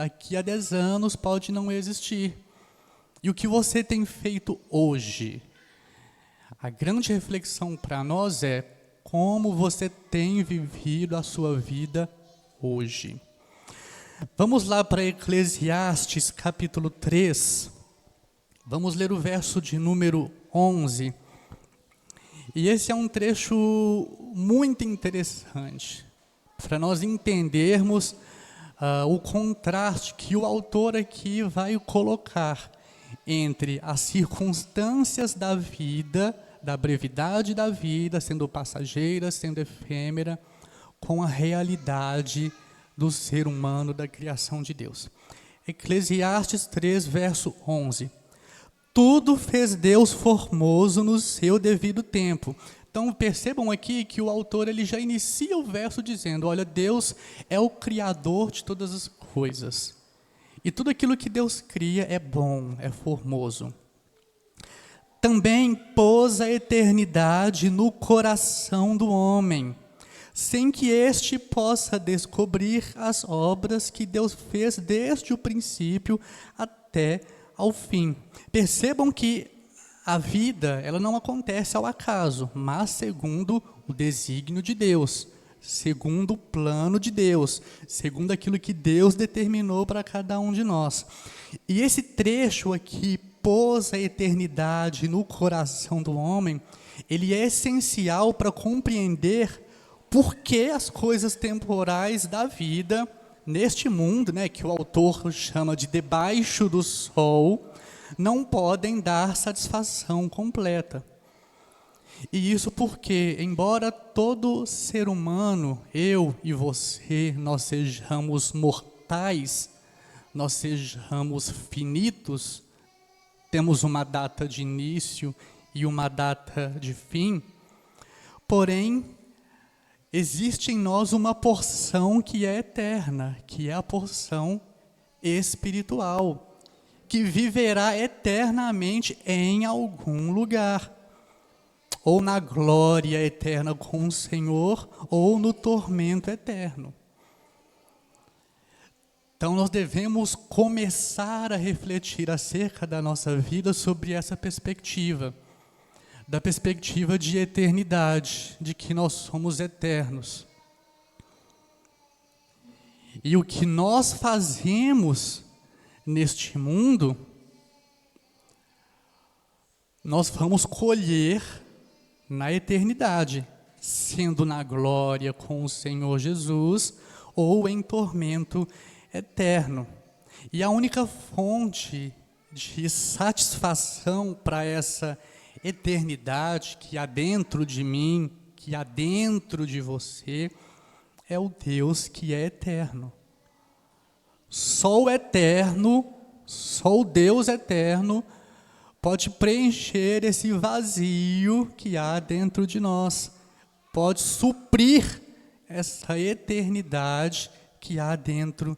daqui a 10 anos pode não existir. E o que você tem feito hoje? A grande reflexão para nós é como você tem vivido a sua vida hoje. Vamos lá para Eclesiastes, capítulo 3. Vamos ler o verso de número 11. E esse é um trecho muito interessante, para nós entendermos o contraste que o autor aqui vai colocar entre as circunstâncias da vida, da brevidade da vida, sendo passageira, sendo efêmera, com a realidade do ser humano, da criação de Deus. Eclesiastes 3, verso 11. Tudo fez Deus formoso no seu devido tempo. Então percebam aqui que o autor ele já inicia o verso dizendo, olha, Deus é o criador de todas as coisas. E tudo aquilo que Deus cria é bom, é formoso. Também pôs a eternidade no coração do homem, sem que este possa descobrir as obras que Deus fez desde o princípio até ao fim. Percebam que a vida ela não acontece ao acaso, mas segundo o desígnio de Deus, segundo o plano de Deus, segundo aquilo que Deus determinou para cada um de nós. E esse trecho aqui, pôs a eternidade no coração do homem, ele é essencial para compreender por que as coisas temporais da vida, neste mundo, que o autor chama de debaixo do sol, não podem dar satisfação completa. E isso porque, embora todo ser humano, eu e você, nós sejamos mortais, nós sejamos finitos, temos uma data de início e uma data de fim, porém, existe em nós uma porção que é eterna, que é a porção espiritual, que viverá eternamente em algum lugar, ou na glória eterna com o Senhor, ou no tormento eterno. Então nós devemos começar a refletir acerca da nossa vida sobre essa perspectiva, da perspectiva de eternidade, de que nós somos eternos. E o que nós fazemos neste mundo, nós vamos colher na eternidade, sendo na glória com o Senhor Jesus ou em tormento eterno. E a única fonte de satisfação para essa eternidade que há dentro de mim, que há dentro de você, é o Deus que é eterno. Só o eterno, só o Deus eterno pode preencher esse vazio que há dentro de nós, pode suprir essa eternidade que há dentro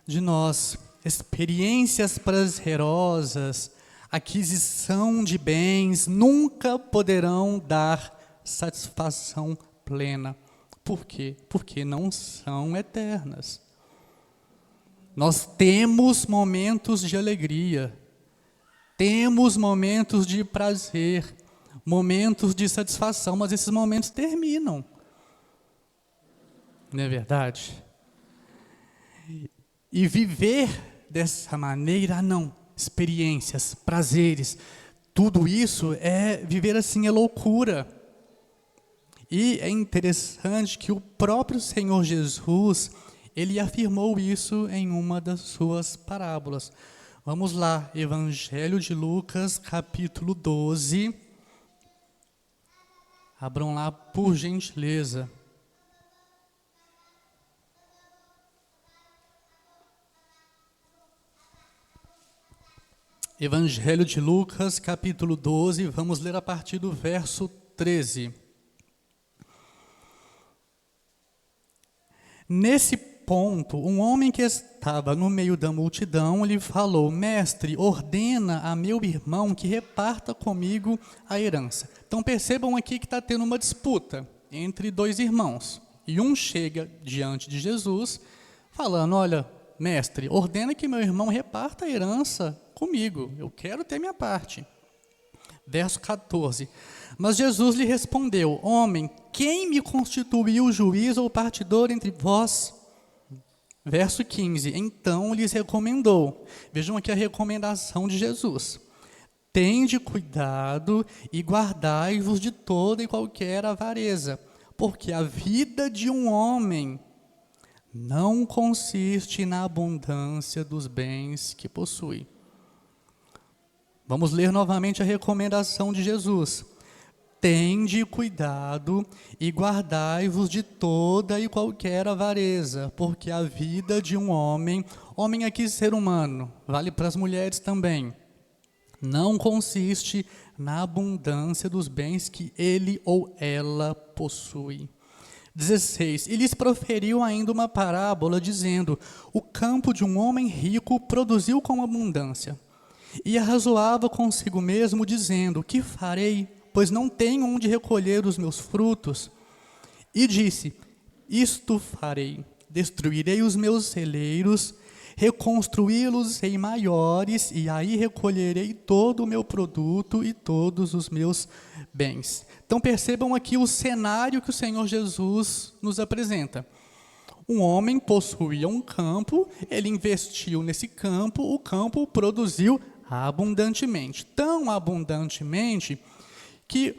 de nós. Experiências prazerosas, aquisição de bens, nunca poderão dar satisfação plena. Por quê? Porque não são eternas. Nós temos momentos de alegria, temos momentos de prazer, momentos de satisfação, mas esses momentos terminam. Não é verdade? E viver dessa maneira, não. Experiências, prazeres, tudo isso viver assim é loucura. E é interessante que o próprio Senhor Jesus, ele afirmou isso em uma das suas parábolas. Vamos lá, Evangelho de Lucas, capítulo 12. Abram lá, por gentileza. Evangelho de Lucas, capítulo 12, vamos ler a partir do verso 13. Nesse ponto, um homem que estava no meio da multidão lhe falou: Mestre, ordena a meu irmão que reparta comigo a herança. Então percebam aqui que está tendo uma disputa entre dois irmãos. E um chega diante de Jesus falando: olha, mestre, ordena que meu irmão reparta a herança comigo. Eu quero ter minha parte. Verso 14. Mas Jesus lhe respondeu: homem, quem me constituiu juiz ou partidor entre vós? Verso 15. Então lhes recomendou. Vejam aqui a recomendação de Jesus. Tende cuidado e guardai-vos de toda e qualquer avareza, porque a vida de um homem não consiste na abundância dos bens que possui. Vamos ler novamente a recomendação de Jesus. Tende cuidado e guardai-vos de toda e qualquer avareza, porque a vida de um homem aqui ser humano, vale para as mulheres também, não consiste na abundância dos bens que ele ou ela possui. 16. E lhes proferiu ainda uma parábola, dizendo: o campo de um homem rico produziu com abundância. E arrazoava consigo mesmo, dizendo: que farei, pois não tenho onde recolher os meus frutos? E disse: isto farei, destruirei os meus celeiros, reconstruí-los-ei maiores, e aí recolherei todo o meu produto e todos os meus bens. Então percebam aqui o cenário que o Senhor Jesus nos apresenta. Um homem possuía um campo, ele investiu nesse campo, o campo produziu abundantemente. Tão abundantemente que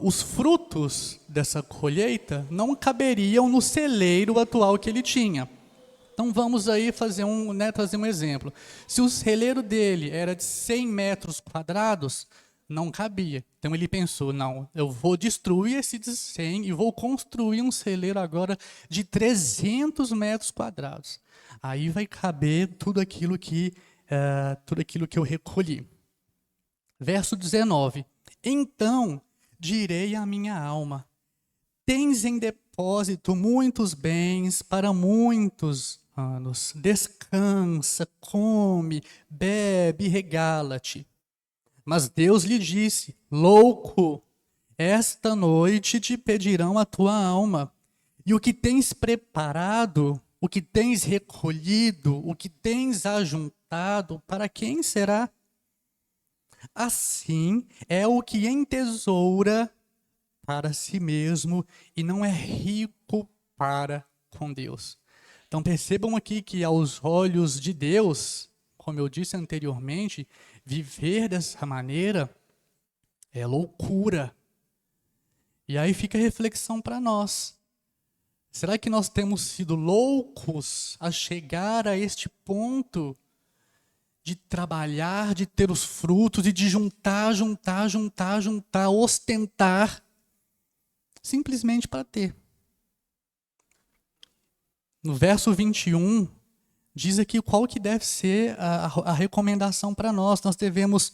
os frutos dessa colheita não caberiam no celeiro atual que ele tinha. Então vamos aí trazer um exemplo. Se o celeiro dele era de 100 metros quadrados, não cabia. Então ele pensou: não, eu vou destruir esse de 100 e vou construir um celeiro agora de 300 metros quadrados. Aí vai caber tudo aquilo que eu recolhi. Verso 19. Então direi à minha alma: tens em depósito muitos bens para muitos anos. Descansa, come, bebe, regala-te. Mas Deus lhe disse: louco, esta noite te pedirão a tua alma, e o que tens preparado, o que tens recolhido, o que tens ajuntado, para quem será? Assim é o que entesoura para si mesmo e não é rico para com Deus. Então percebam aqui que aos olhos de Deus, como eu disse anteriormente, viver dessa maneira é loucura. E aí fica a reflexão para nós. Será que nós temos sido loucos a chegar a este ponto de trabalhar, de ter os frutos e de juntar, ostentar, simplesmente para ter? No verso 21, diz aqui qual que deve ser a recomendação para nós. Nós devemos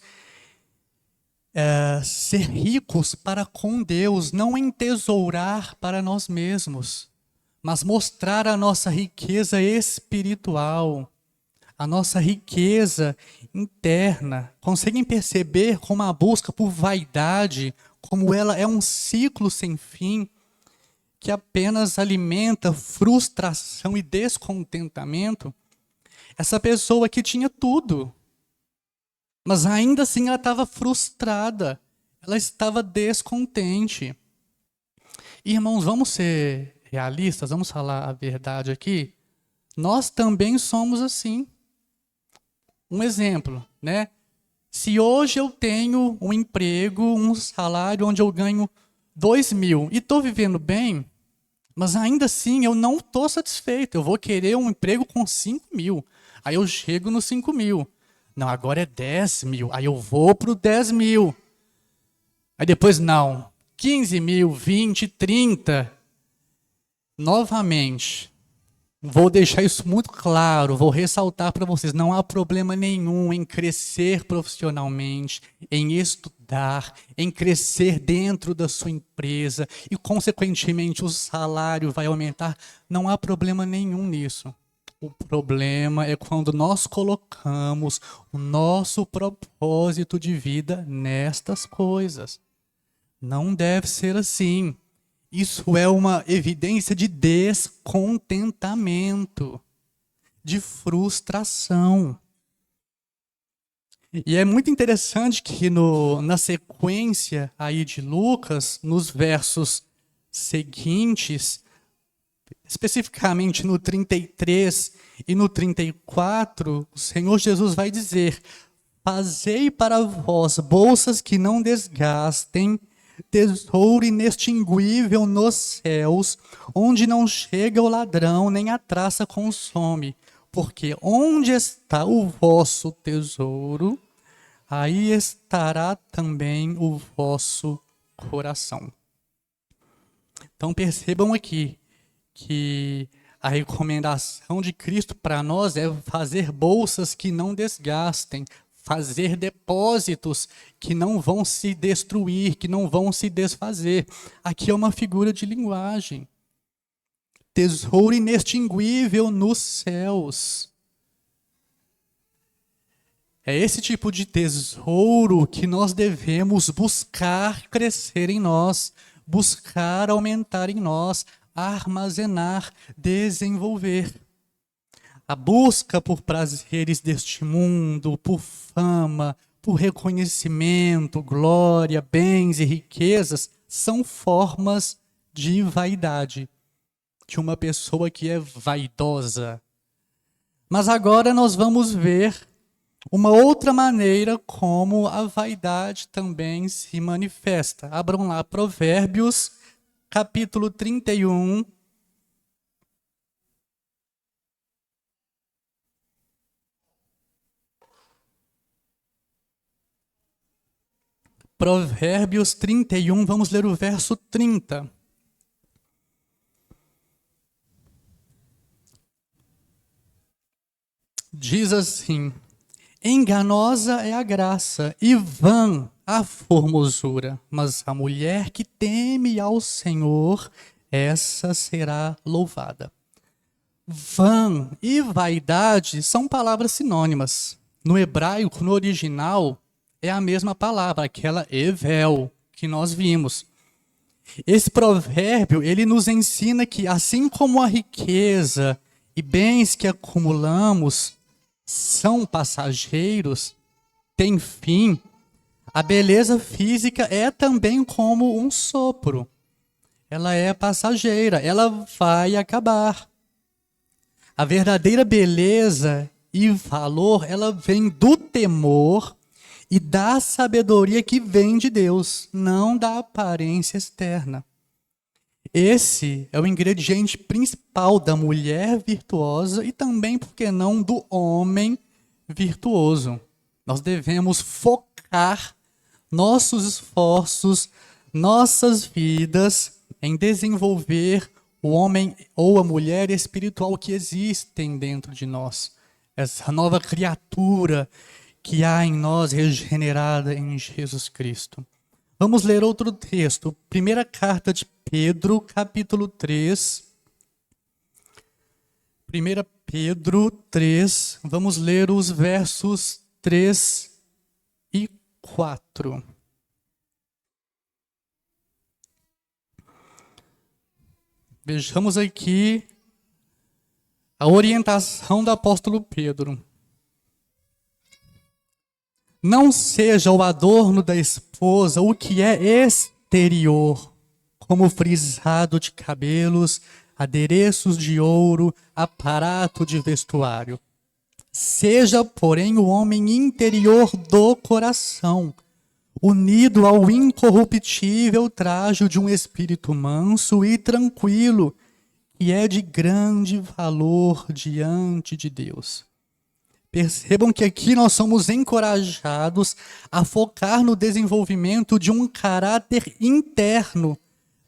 ser ricos para com Deus, não entesourar para nós mesmos, mas mostrar a nossa riqueza espiritual, a nossa riqueza interna. Conseguem perceber como a busca por vaidade, como ela é um ciclo sem fim, que apenas alimenta frustração e descontentamento? Essa pessoa aqui tinha tudo, mas ainda assim ela estava frustrada, ela estava descontente. Irmãos, vamos ser realistas, vamos falar a verdade aqui. Nós também somos assim. Um exemplo, né? Se hoje eu tenho um emprego, um salário onde eu ganho 2.000 e estou vivendo bem, mas ainda assim eu não estou satisfeito. Eu vou querer um emprego com 5.000. Aí eu chego nos 5.000. Não, agora é 10.000. Aí eu vou para o 10.000. Aí depois não, 15.000, 20, 30. Novamente, vou deixar isso muito claro, vou ressaltar para vocês: não há problema nenhum em crescer profissionalmente, em estudar, em crescer dentro da sua empresa e, consequentemente, o salário vai aumentar. Não há problema nenhum nisso. O problema é quando nós colocamos o nosso propósito de vida nestas coisas. Não deve ser assim. Isso é uma evidência de descontentamento. de frustração. E é muito interessante que na sequência aí de Lucas, nos versos seguintes, especificamente no 33 e no 34, o Senhor Jesus vai dizer: fazei para vós bolsas que não desgastem, tesouro inextinguível nos céus, onde não chega o ladrão, nem a traça consome. Porque onde está o vosso tesouro, aí estará também o vosso coração. Então percebam aqui que a recomendação de Cristo para nós é fazer bolsas que não desgastem, fazer depósitos que não vão se destruir, que não vão se desfazer. Aqui é uma figura de linguagem. Tesouro inextinguível nos céus. É esse tipo de tesouro que nós devemos buscar crescer em nós, buscar aumentar em nós, armazenar, desenvolver. A busca por prazeres deste mundo, por fama, por reconhecimento, glória, bens e riquezas, são formas de vaidade, de uma pessoa que é vaidosa. Mas agora nós vamos ver uma outra maneira como a vaidade também se manifesta. Abram lá Provérbios, capítulo 31. Provérbios 31, vamos ler o verso 30. Diz assim: enganosa é a graça e vã a formosura, mas a mulher que teme ao Senhor, essa será louvada. Vã e vaidade são palavras sinônimas. No hebraico, no original, é a mesma palavra, aquela evel, que nós vimos. Esse provérbio, ele nos ensina que, assim como a riqueza e bens que acumulamos são passageiros, têm fim, a beleza física é também como um sopro. Ela é passageira, ela vai acabar. A verdadeira beleza e valor, ela vem do temor e da sabedoria que vem de Deus, não da aparência externa. Esse é o ingrediente principal da mulher virtuosa e também, por que não, do homem virtuoso. Nós devemos focar nossos esforços, nossas vidas em desenvolver o homem ou a mulher espiritual que existem dentro de nós. Essa nova criatura que há em nós regenerada em Jesus Cristo. Vamos ler outro texto. Primeira carta de Pedro, capítulo 3. 1 Pedro 3, vamos ler os versos 3 e 4. Vejamos aqui a orientação do apóstolo Pedro. Não seja o adorno da esposa o que é exterior, como frisado de cabelos, adereços de ouro, aparato de vestuário. Seja, porém, o homem interior do coração, unido ao incorruptível trajo de um espírito manso e tranquilo, que é de grande valor diante de Deus. Percebam que aqui nós somos encorajados a focar no desenvolvimento de um caráter interno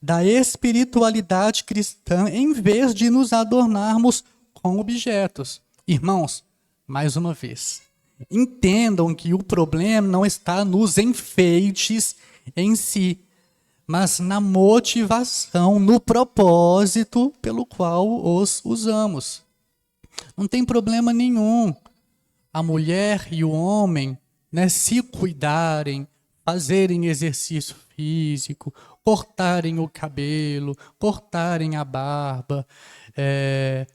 da espiritualidade cristã, em vez de nos adornarmos com objetos. Irmãos, mais uma vez, entendam que o problema não está nos enfeites em si, mas na motivação, no propósito pelo qual os usamos. Não tem problema nenhum a mulher e o homem, se cuidarem, fazerem exercício físico, cortarem o cabelo, cortarem a barba,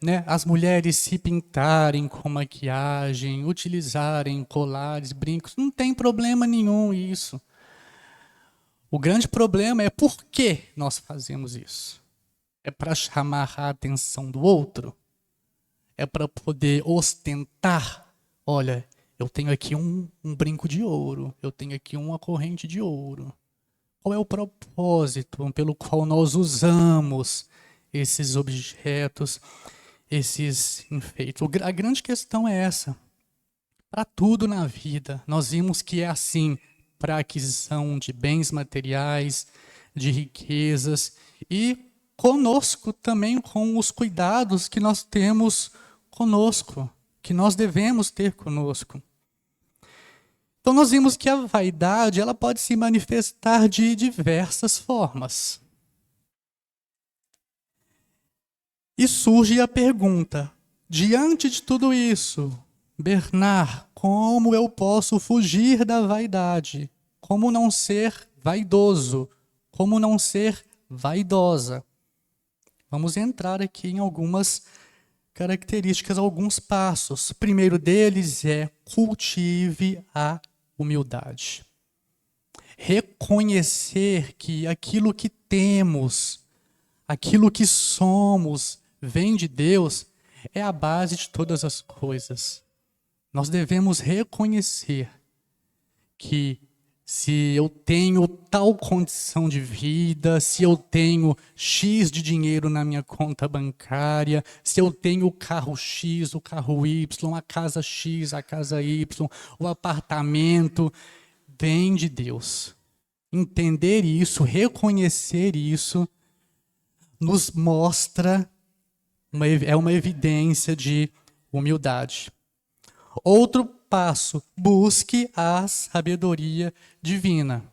né, as mulheres se pintarem com maquiagem, utilizarem colares, brincos, não tem problema nenhum isso. O grande problema é por que nós fazemos isso. É para chamar a atenção do outro? É para poder ostentar? Olha, eu tenho aqui um brinco de ouro, eu tenho aqui uma corrente de ouro. Qual é o propósito pelo qual nós usamos esses objetos, esses enfeites? A grande questão é essa. Para tudo na vida, nós vimos que é assim, para a aquisição de bens materiais, de riquezas, e conosco também com os cuidados que nós temos conosco, que nós devemos ter conosco. Então nós vimos que a vaidade ela pode se manifestar de diversas formas. E surge a pergunta, diante de tudo isso, Bernard, como eu posso fugir da vaidade? Como não ser vaidoso? Como não ser vaidosa? Vamos entrar aqui em algumas características, alguns passos. O primeiro deles é cultive a humildade. Reconhecer que aquilo que temos, aquilo que somos, vem de Deus, é a base de todas as coisas. Nós devemos reconhecer que se eu tenho tal condição de vida, se eu tenho X de dinheiro na minha conta bancária, se eu tenho o carro X, o carro Y, a casa X, a casa Y, o apartamento, vem de Deus. Entender isso, reconhecer isso, nos mostra, é uma evidência de humildade. Outro passo, busque a sabedoria divina.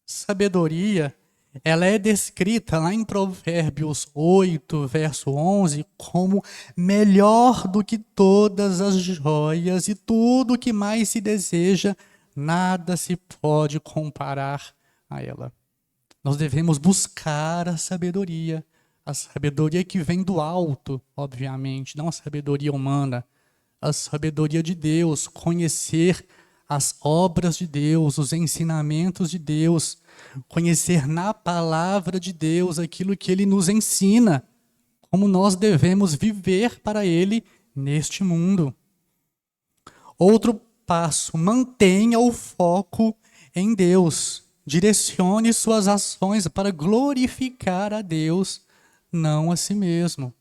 Sabedoria, ela é descrita lá em Provérbios 8, verso 11, como melhor do que todas as joias e tudo que mais se deseja, nada se pode comparar a ela. Nós devemos buscar a sabedoria que vem do alto, obviamente, não a sabedoria humana, a sabedoria de Deus, conhecer as obras de Deus, os ensinamentos de Deus, conhecer na palavra de Deus aquilo que Ele nos ensina, como nós devemos viver para Ele neste mundo. Outro passo, mantenha o foco em Deus. Direcione suas ações para glorificar a Deus, não a si mesmo.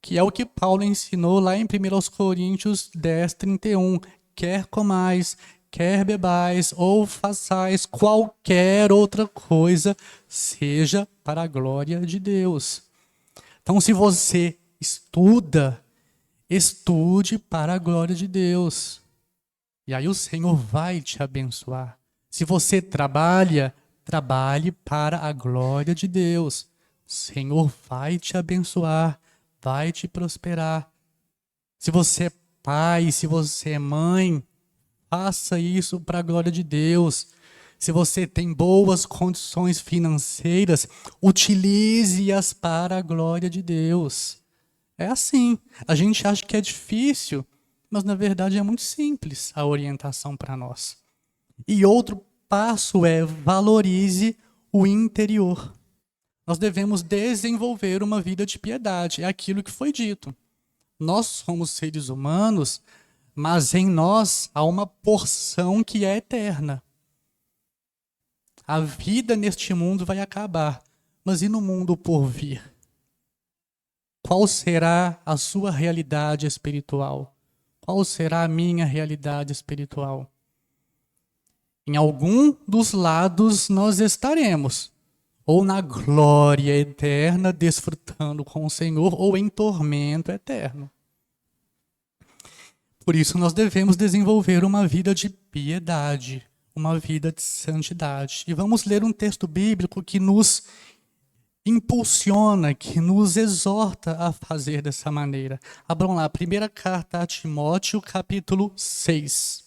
Que é o que Paulo ensinou lá em 1 Coríntios 10, 31. Quer comais, quer bebais, ou façais qualquer outra coisa, seja para a glória de Deus. Então, se você estuda, estude para a glória de Deus. E aí o Senhor vai te abençoar. Se você trabalha, trabalhe para a glória de Deus. O Senhor vai te abençoar, vai te prosperar. Se você é pai, se você é mãe, faça isso para a glória de Deus. Se você tem boas condições financeiras, utilize-as para a glória de Deus. É assim. A gente acha que é difícil, mas na verdade é muito simples a orientação para nós. E outro passo é valorize o interior. Nós devemos desenvolver uma vida de piedade. É aquilo que foi dito. Nós somos seres humanos, mas em nós há uma porção que é eterna. A vida neste mundo vai acabar, mas e no mundo por vir? Qual será a sua realidade espiritual? Qual será a minha realidade espiritual? Em algum dos lados nós estaremos, ou na glória eterna, desfrutando com o Senhor, ou em tormento eterno. Por isso nós devemos desenvolver uma vida de piedade, uma vida de santidade. E vamos ler um texto bíblico que nos impulsiona, que nos exorta a fazer dessa maneira. Abram lá, primeira carta a Timóteo, capítulo 6.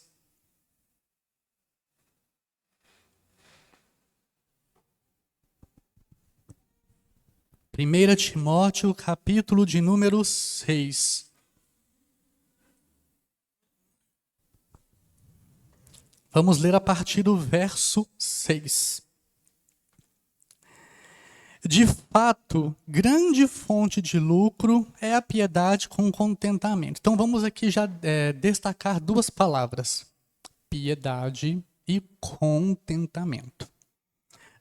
1 Timóteo, capítulo de número 6. Vamos ler a partir do verso 6. De fato, grande fonte de lucro é a piedade com contentamento. Então vamos aqui já destacar duas palavras: piedade e contentamento.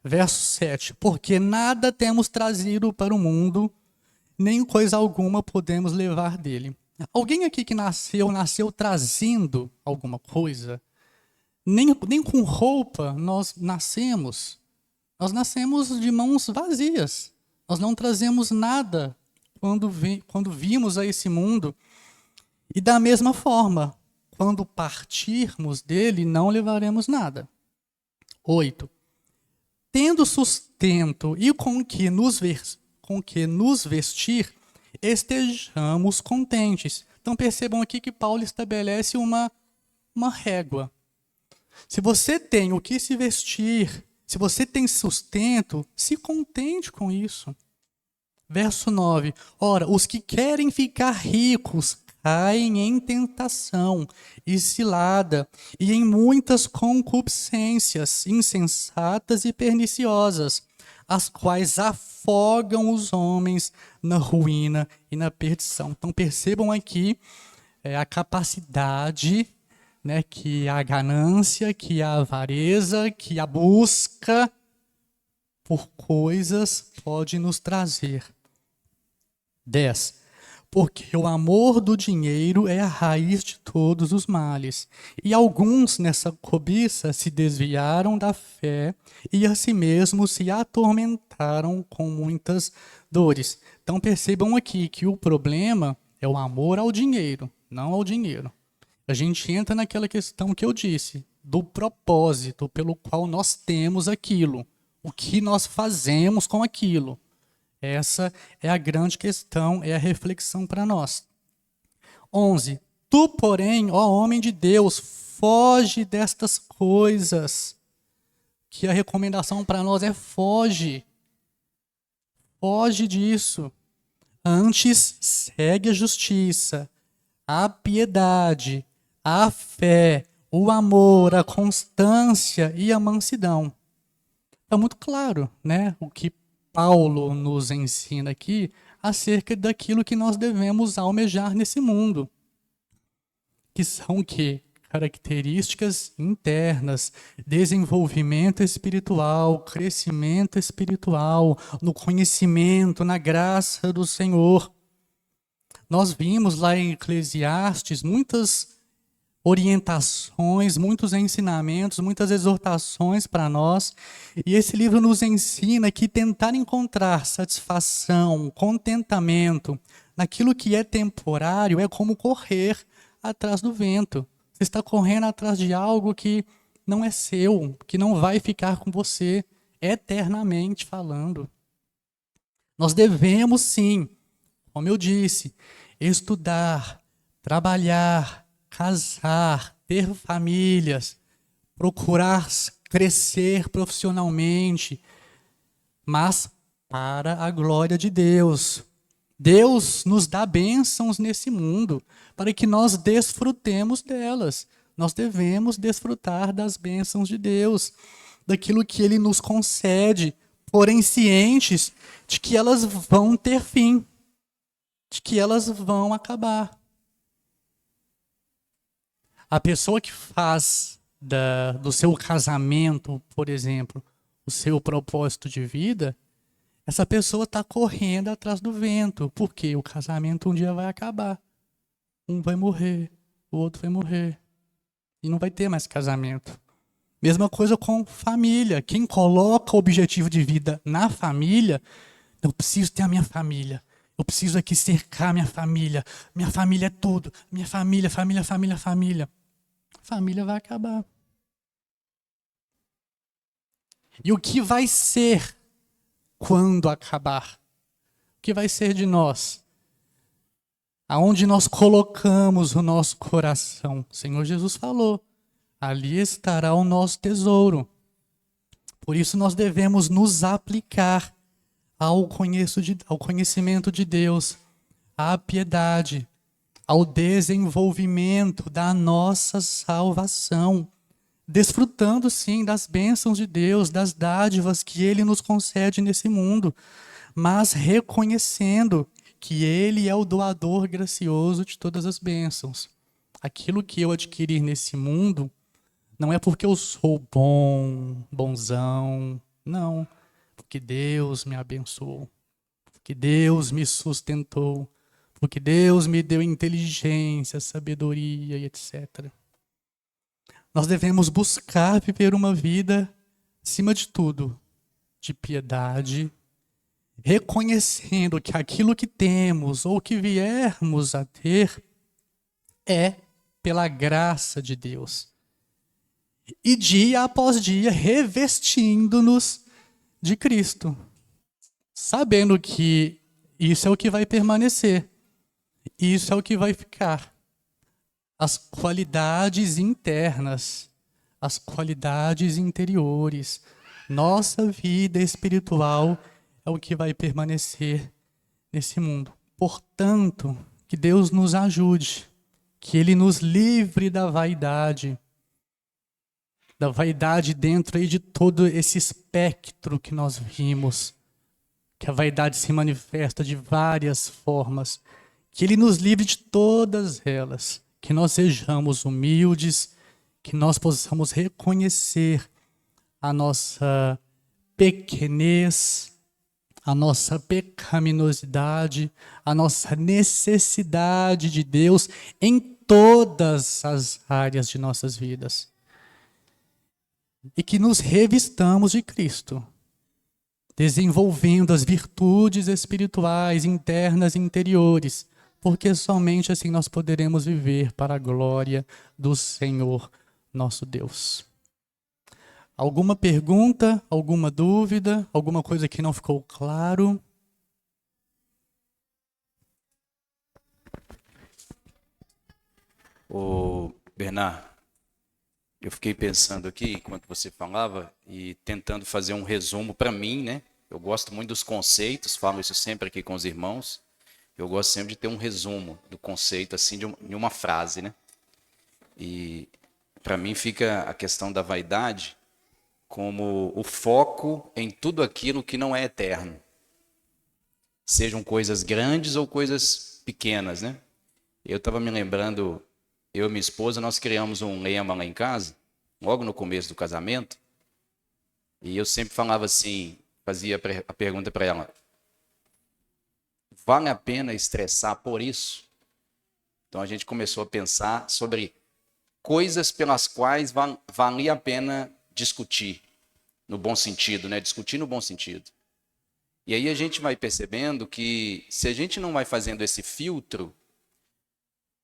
Verso 7. Porque nada temos trazido para o mundo, nem coisa alguma podemos levar dele. Alguém aqui que nasceu trazendo alguma coisa? Nem com roupa nós nascemos. Nós nascemos de mãos vazias. Nós não trazemos nada quando vimos a esse mundo. E da mesma forma, quando partirmos dele, não levaremos nada. 8. Tendo sustento e com que nos vestir, estejamos contentes. Então percebam aqui que Paulo estabelece uma régua. Se você tem o que se vestir, se você tem sustento, se contente com isso. Verso 9. Ora, os que querem ficar ricos caem em tentação e cilada, e em muitas concupiscências insensatas e perniciosas, as quais afogam os homens na ruína e na perdição. Então percebam aqui a capacidade, que a ganância, que a avareza, que a busca por coisas pode nos trazer. 10. Porque o amor do dinheiro é a raiz de todos os males. E alguns nessa cobiça se desviaram da fé e a si mesmos se atormentaram com muitas dores. Então percebam aqui que o problema é o amor ao dinheiro, não ao dinheiro. A gente entra naquela questão que eu disse, do propósito pelo qual nós temos aquilo. O que nós fazemos com aquilo. Essa é a grande questão, é a reflexão para nós. 11. Tu, porém, ó homem de Deus, foge destas coisas. Que a recomendação para nós é foge. Foge disso. Antes, segue a justiça, a piedade, a fé, o amor, a constância e a mansidão. Está muito claro, o que Paulo nos ensina aqui acerca daquilo que nós devemos almejar nesse mundo. Que são o quê? Características internas, desenvolvimento espiritual, crescimento espiritual, no conhecimento, na graça do Senhor. Nós vimos lá em Eclesiastes muitas orientações, muitos ensinamentos, muitas exortações para nós. E esse livro nos ensina que tentar encontrar satisfação, contentamento naquilo que é temporário é como correr atrás do vento. Você está correndo atrás de algo que não é seu, que não vai ficar com você eternamente falando. Nós devemos sim, como eu disse, estudar, trabalhar, casar, ter famílias, procurar crescer profissionalmente, mas para a glória de Deus. Deus nos dá bênçãos nesse mundo para que nós desfrutemos delas. Nós devemos desfrutar das bênçãos de Deus, daquilo que Ele nos concede, porém cientes de que elas vão ter fim, de que elas vão acabar. A pessoa que faz do seu casamento, por exemplo, o seu propósito de vida, essa pessoa está correndo atrás do vento, porque o casamento um dia vai acabar. Um vai morrer, o outro vai morrer. E não vai ter mais casamento. Mesma coisa com família. Quem coloca o objetivo de vida na família, eu preciso ter a minha família. Eu preciso aqui cercar minha família. Minha família é tudo. Minha família, família, família, família. Família vai acabar. E o que vai ser quando acabar? O que vai ser de nós? Aonde nós colocamos o nosso coração? O Senhor Jesus falou, ali estará o nosso tesouro. Por isso nós devemos nos aplicar ao conhecimento de Deus, à piedade, ao desenvolvimento da nossa salvação, desfrutando sim das bênçãos de Deus, das dádivas que Ele nos concede nesse mundo, mas reconhecendo que Ele é o doador gracioso de todas as bênçãos. Aquilo que eu adquirir nesse mundo não é porque eu sou bonzão, não, porque Deus me abençoou, porque Deus me sustentou, porque Deus me deu inteligência, sabedoria e etc. Nós devemos buscar viver uma vida, acima de tudo, de piedade, reconhecendo que aquilo que temos ou que viermos a ter é pela graça de Deus. E dia após dia revestindo-nos de Cristo, sabendo que isso é o que vai permanecer, isso é o que vai ficar. As qualidades internas, as qualidades interiores, nossa vida espiritual é o que vai permanecer nesse mundo. Portanto, que Deus nos ajude, que Ele nos livre da vaidade dentro aí de todo esse espectro que nós vimos, que a vaidade se manifesta de várias formas, que Ele nos livre de todas elas, que nós sejamos humildes, que nós possamos reconhecer a nossa pequenez, a nossa pecaminosidade, a nossa necessidade de Deus em todas as áreas de nossas vidas. E que nos revistamos de Cristo, desenvolvendo as virtudes espirituais internas e interiores, porque somente assim nós poderemos viver para a glória do Senhor nosso Deus. Alguma pergunta, alguma dúvida, alguma coisa que não ficou claro? Ô, Bernardo, eu fiquei pensando aqui, enquanto você falava, e tentando fazer um resumo para mim, né? Eu gosto muito dos conceitos, falo isso sempre aqui com os irmãos. Eu gosto sempre de ter um resumo do conceito, assim, de uma frase, né? E para mim fica a questão da vaidade como o foco em tudo aquilo que não é eterno. Sejam coisas grandes ou coisas pequenas, né? Eu estava me lembrando, eu e minha esposa, nós criamos um lema lá em casa, logo no começo do casamento, e eu sempre falava assim, fazia a pergunta para ela: vale a pena estressar por isso? Então a gente começou a pensar sobre coisas pelas quais valia a pena discutir, no bom sentido, né? Discutir no bom sentido. E aí a gente vai percebendo que se a gente não vai fazendo esse filtro,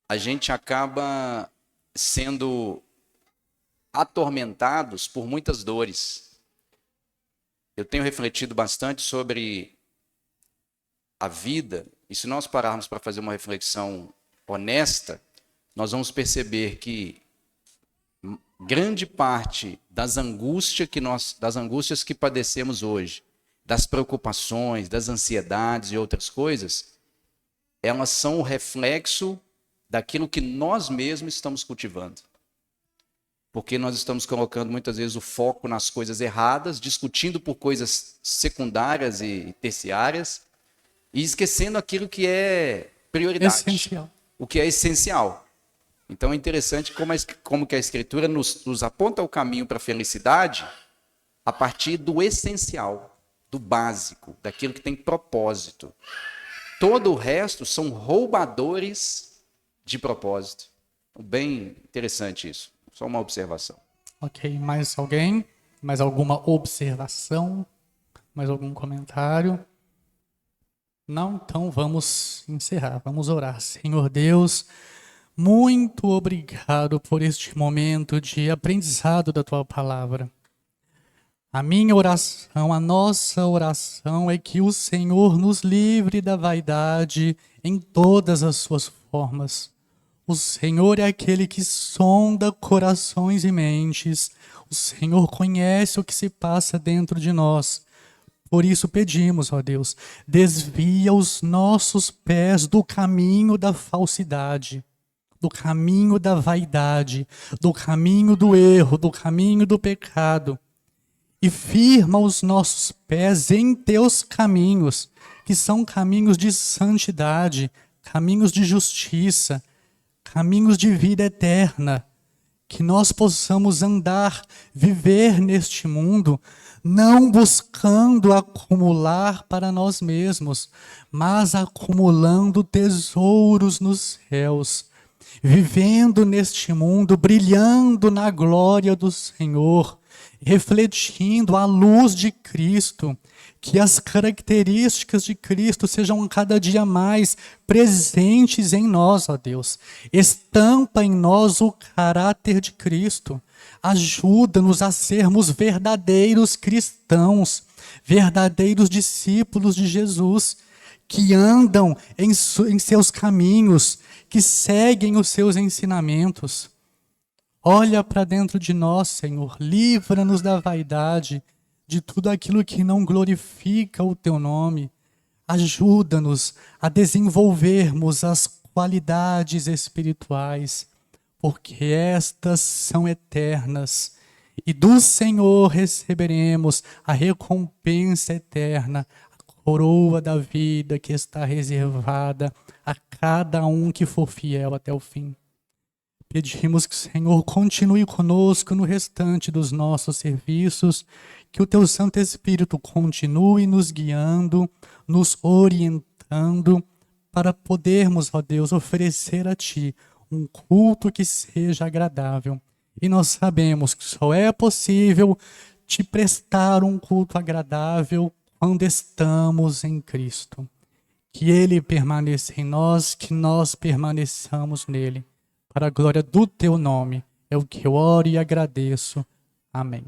a gente acaba sendo atormentados por muitas dores. Eu tenho refletido bastante sobre a vida, e se nós pararmos para fazer uma reflexão honesta, nós vamos perceber que grande parte das angústias que padecemos hoje, das preocupações, das ansiedades e outras coisas, elas são o reflexo daquilo que nós mesmos estamos cultivando. Porque nós estamos colocando muitas vezes o foco nas coisas erradas, discutindo por coisas secundárias e terciárias, e esquecendo aquilo que é prioridade, Essencial. o que é essencial. Então é interessante como que a Escritura nos aponta o caminho para a felicidade a partir do essencial, do básico, daquilo que tem propósito. Todo o resto são roubadores de propósito. Bem interessante isso. Só uma observação. Ok, mais alguém? Mais alguma observação? Mais algum comentário? Não? Então vamos encerrar, vamos orar. Senhor Deus, muito obrigado por este momento de aprendizado da Tua Palavra. A minha oração, a nossa oração é que o Senhor nos livre da vaidade em todas as suas formas. O Senhor é aquele que sonda corações e mentes. O Senhor conhece o que se passa dentro de nós. Por isso pedimos, ó Deus, desvia os nossos pés do caminho da falsidade, do caminho da vaidade, do caminho do erro, do caminho do pecado, e firma os nossos pés em teus caminhos, que são caminhos de santidade, caminhos de justiça, caminhos de vida eterna, que nós possamos andar, viver neste mundo, não buscando acumular para nós mesmos, mas acumulando tesouros nos céus, vivendo neste mundo, brilhando na glória do Senhor, refletindo a luz de Cristo, que as características de Cristo sejam cada dia mais presentes em nós, ó Deus. Estampa em nós o caráter de Cristo. Ajuda-nos a sermos verdadeiros cristãos, verdadeiros discípulos de Jesus, que andam em seus caminhos, que seguem os seus ensinamentos. Olha para dentro de nós, Senhor, livra-nos da vaidade, de tudo aquilo que não glorifica o Teu nome. Ajuda-nos a desenvolvermos as qualidades espirituais, porque estas são eternas, e do Senhor receberemos a recompensa eterna, a coroa da vida que está reservada a cada um que for fiel até o fim. Pedimos que o Senhor continue conosco no restante dos nossos serviços, que o Teu Santo Espírito continue nos guiando, nos orientando, para podermos, ó Deus, oferecer a Ti um culto que seja agradável. E nós sabemos que só é possível Te prestar um culto agradável quando estamos em Cristo. Que Ele permaneça em nós, que nós permaneçamos nele. Para a glória do Teu nome, é o que eu oro e agradeço. Amém.